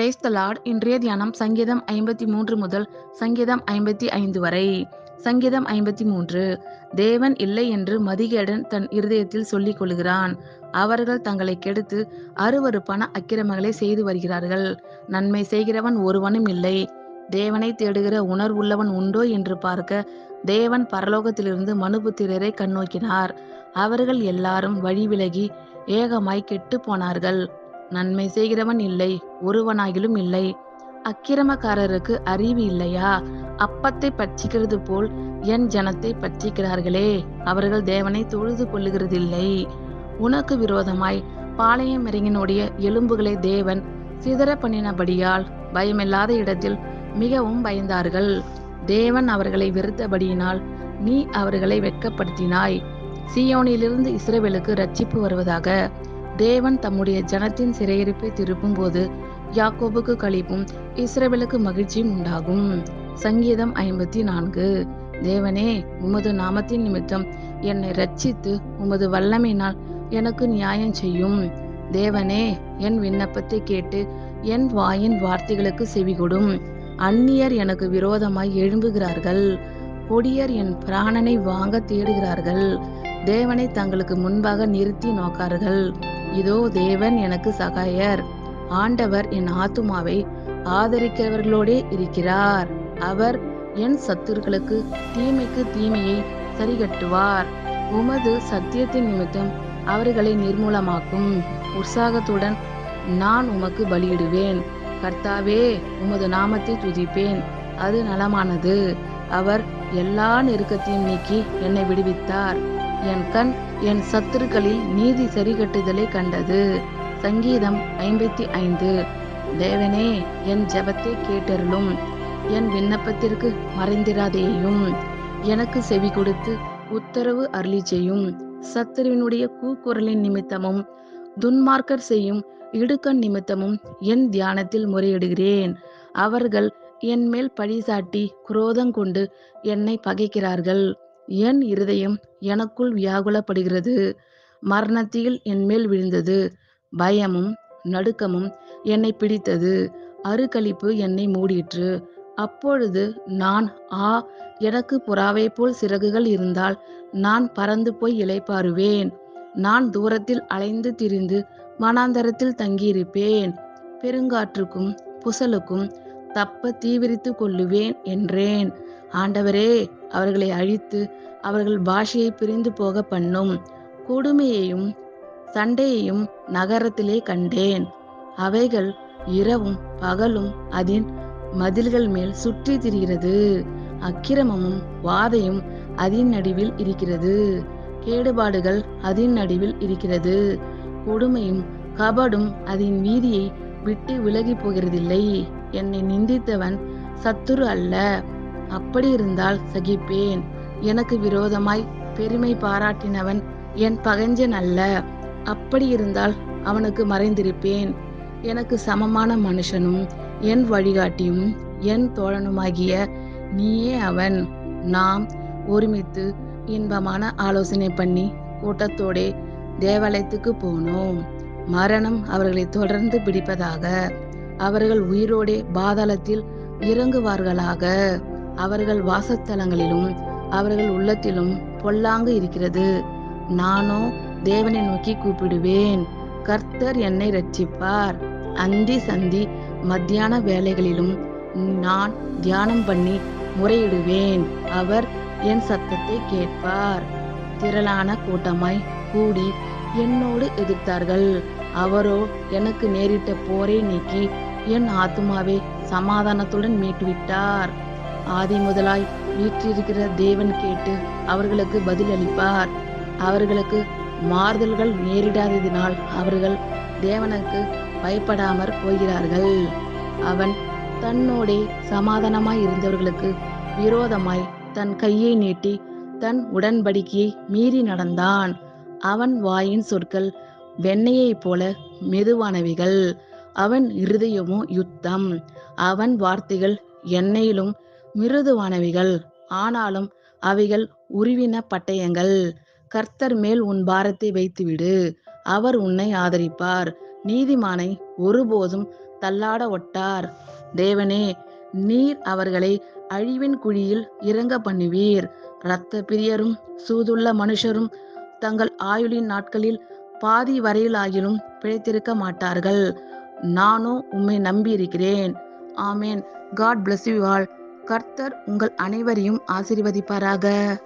Praise the Lord. இன்றைய தியானம் சங்கீதம் 53 முதல் சங்கீதம் 55 வரை. சங்கீதம் 53. தேவன் இல்லை என்று மதிகேடன் தன் இருதயத்தில் சொல்லிக் கொள்கிறான். அவர்கள் தங்களை கெடுத்து அருவருப்பான அக்கிரமங்களை செய்து வருகிறார்கள். நன்மை செய்கிறவன் ஒருவனும் இல்லை. தேவனை தேடுகிற உணர்வுள்ளவன் உண்டோ என்று பார்க்க தேவன் பரலோகத்திலிருந்து மனுபுத்திரரை கண்ணோக்கினார். அவர்கள் எல்லாரும் வழி விலகி ஏகமாய் கெட்டு போனார்கள். நன்மை செய்கிறவன் இல்லை, ஒருவனாகிலும் இல்லை. அக்கிரமக்காரருக்கு அறிவு இல்லையா? அப்பத்தை பட்சிக்கிறது போல் என் ஜனத்தை பட்சிக்கிறார்களே. அவர்கள் தேவனை தொழுது கொள்ளுகிறதில்லை. உனக்கு விரோதமாய் பாளையம் இறங்கினுடைய எலும்புகளை தேவன் சிதற பண்ணினபடியால் பயமில்லாத இடத்தில் மிகவும் பயந்தார்கள். தேவன் அவர்களை வெறுத்தபடியினால் நீ அவர்களை வெட்கப்படுத்தினாய். சீயோனிலிருந்து இஸ்ரவேலுக்கு ரட்சிப்பு வருவதாக. தேவன் தம்முடைய ஜனத்தின் சிறையிருப்பை திருப்பும் போது யாக்கோபுக்கு களிப்பும் இஸ்ரவேலுக்கு மகிழ்ச்சியும் உண்டாகும். சங்கீதம் 54. தேவனே, உமது நாமத்தின் நிமித்தம் என்னை ரட்சித்து உமது வல்லமையினால் எனக்கு நியாயம் செய்யும். தேவனே, என் விண்ணப்பத்தை கேட்டு என் வாயின் வார்த்தைகளுக்கு செவிகொடும். அந்நியர் எனக்கு விரோதமாய் எழும்புகிறார்கள். கொடியர் என் பிராணனை வாங்க தேடுகிறார்கள். தேவனை தங்களுக்கு முன்பாக நிறுத்தி நோக்கார்கள். இதோ தேவன் எனக்கு சகாயர். ஆண்டவர் என் ஆத்துமாவை ஆதரிக்கிறவர்களோடே இருக்கிறார். அவர் என் சத்துருக்களுக்கு தீமைக்கு தீமையை சரிகட்டுவார். உமது சத்தியத்தின் நிமித்தம் அவர்களை நிர்மூலமாக்கும். உற்சாகத்துடன் நான் உமக்கு பலியிடுவேன். கர்த்தாவே, உமது நாமத்தை துதிப்பேன். அது நலமானது. அவர் எல்லா நெருக்கத்தையும் நீக்கி என்னை விடுவித்தார். என் கண் என் சத்துருக்களில் நீதி சரிகட்டுதலை கண்டது. சங்கீதம் 55. தேவனே, என் ஜெபத்தை கேட்டருளும். என் விண்ணப்பத்திற்கு மறைந்திராதேயும். எனக்கு செவி கொடுத்து உத்தரவு அருளி செய்யும். சத்துருவினுடைய கூக்குரலின் நிமித்தமும் துன்மார்க்கர் செய்யும் இடுக்கண் நிமித்தமும் என் தியானத்தில் முறையிடுகிறேன். அவர்கள் என் மேல் பழிசாட்டி குரோதங்கொண்டு என்னை பகைக்கிறார்கள். என் இருதயம் எனக்குள் வியாகுலப்படுகிறது. மரணத்தில் என் மேல் விழுந்தது. பயமும் நடுக்கமும் என்னை பிடித்தது. அருக்களிப்பு என்னை மூடிற்று. அப்பொழுது நான், எனக்கு புறாவை போல் சிறகுகள் இருந்தால் நான் பறந்து போய் இளைப்பாறுவேன். நான் தூரத்தில் அலைந்து திரிந்து வனாந்தரத்தில் தங்கியிருப்பேன். பெருங்காற்றுக்கும் புசலுக்கும் தப்ப தீவிரித்து கொள்ளுவேன் என்றேன். ஆண்டவரே, அவர்களை அழித்து அவர்கள் பாஷையை பிரிந்து போக பண்ணும். கொடுமையையும் சண்டையையும் நகரத்திலே கண்டேன். அவைகள் இரவும் பகலும் அதன் மதில்கள் மேல் சுற்றி திரிகிறது. அக்கிரமமும் வாதையும் அதன் நடுவில் இருக்கிறது. கேடுபாடுகள் அதன் நடுவில் இருக்கிறது. கொடுமையும் கபடும் அதன் வீதியை விட்டு விலகி போகிறதில்லை. என்னை நிந்தித்தவன் சத்துரு அல்ல. அப்படி இருந்தால் சகிப்பேன். எனக்கு விரோதமாய் பெருமை பாராட்டினவன் என் பகைஞன் அல்ல. அப்படி இருந்தால் அவனுக்கு மறைந்திருப்பேன். எனக்கு சமமான மனுஷனும் என் வழிகாட்டியும் என் தோழனுமாகிய நீயே அவன். நாம் ஒருமித்து இன்பமான ஆலோசனை பண்ணி கூட்டத்தோடே தேவாலயத்துக்கு போனோம். மரணம் அவர்களை தொடர்ந்து பிடிப்பதாக. அவர்கள் உயிரோடே பாதாளத்தில் இறங்குவார்களாக. அவர்கள் வாசஸ்தலங்களிலும் அவர்கள் உள்ளத்திலும் பொல்லாங்கு இருக்கிறது. நானோ தேவனை நோக்கி கூப்பிடுவேன். கர்த்தர் என்னை இரட்சிப்பார். அந்தி சந்தி மத்தியான வேளைகளிலும் நான் தியானம் பண்ணி முறையிடுவேன். அவர் என் சத்தத்தை கேட்பார். திரளான கூட்டமாய் கூடி என்னோடு எதிர்த்தார்கள். அவரோ எனக்கு நேரிட்ட போரை நீக்கி என் ஆத்துமாவை சமாதானத்துடன் மீட்டுவிட்டார். ஆதி முதலாய் வீற்றிருக்கிற தேவன் கேட்டு அவர்களுக்கு பதில் அளிப்பார். அவர்களுக்கு மாறுதல்கள் நேரிடாததினால் அவர்கள் தேவனுக்கு பயப்படாமற் போகிறார்கள். அவன் தன்னோடே சமாதானமாய் இருந்தவர்களுக்கு விரோதமாய் தன் கையை நீட்டி தன் உடன்படிக்கையை மீறி நடந்தான். அவன் வாயின் சொற்கள் வெண்ணெயைப் போல மெதுவானவைகள். அவன் இருதயமோ யுத்தம். அவன் வார்த்தைகள் எண்ணெயிலும் மிருதுவானவைகள். ஆனாலும் அவைகள் உருவின பட்டயங்கள். கர்த்தர் மேல் உன் பாரத்தை வைத்துவிடு. அவர் உன்னை ஆதரிப்பார். நீதிமானை ஒருபோதும் தள்ளாட ஒட்டார். தேவனே, நீர் அவர்களை அழிவின் குழியில் இறங்க பண்ணுவீர். இரத்த பிரியரும் சூதுள்ள மனுஷரும் தங்கள் ஆயுளின் நாட்களில் பாதி வரையிலாகிலும் பிழைத்திருக்க மாட்டார்கள். நானோ உம்மை நம்பியிருக்கிறேன். ஆமேன். God bless you all. கர்த்தர் உங்கள் அனைவரையும் ஆசீர்வதிப்பாராக.